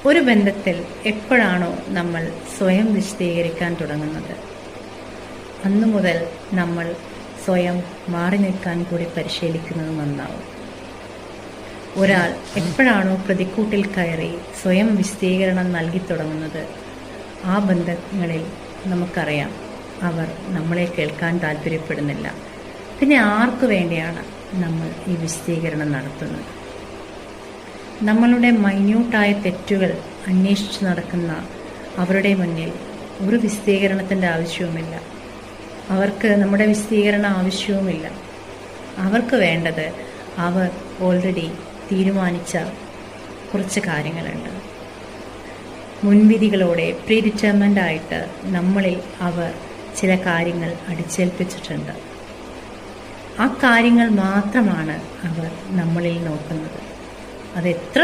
ഒരു ബന്ധത്തിൽ എപ്പോഴാണോ നമ്മൾ സ്വയം വിശദീകരിക്കാൻ തുടങ്ങുന്നത്, അന്നു മുതൽ നമ്മൾ സ്വയം മാറി നിൽക്കാൻ കൂടി പരിശീലിക്കുന്നത് നന്നാവും. ഒരാൾ എപ്പോഴാണോ പ്രതിക്കൂട്ടിൽ കയറി സ്വയം വിശദീകരണം നൽകി തുടങ്ങുന്നത്, ആ ബന്ധങ്ങളിൽ നമുക്കറിയാം അവർ നമ്മളെ കേൾക്കാൻ താല്പര്യപ്പെടുന്നില്ല. പിന്നെ ആർക്കു വേണ്ടിയാണ് നമ്മൾ ഈ വിശദീകരണം നടത്തുന്നത്? നമ്മളുടെ മൈന്യൂട്ടായ തെറ്റുകൾ അന്വേഷിച്ച് നടക്കുന്ന അവരുടെ മുന്നിൽ ഒരു വിശദീകരണത്തിൻ്റെ ആവശ്യവുമില്ല. അവർക്ക് നമ്മുടെ വിശദീകരണം ആവശ്യവുമില്ല. അവർക്ക് വേണ്ടത് അവർ ഓൾറെഡി തീരുമാനിച്ച കുറച്ച് കാര്യങ്ങളുണ്ട്. മുൻവിധികളോടെ പ്രീ ഡിറ്റർമൻഡ് ആയിട്ട് നമ്മളിൽ അവർ ചില കാര്യങ്ങൾ അടിച്ചേൽപ്പിച്ചിട്ടുണ്ട്. ആ കാര്യങ്ങൾ മാത്രമാണ് അവർ നമ്മളിൽ നോക്കുന്നത്. അതെത്ര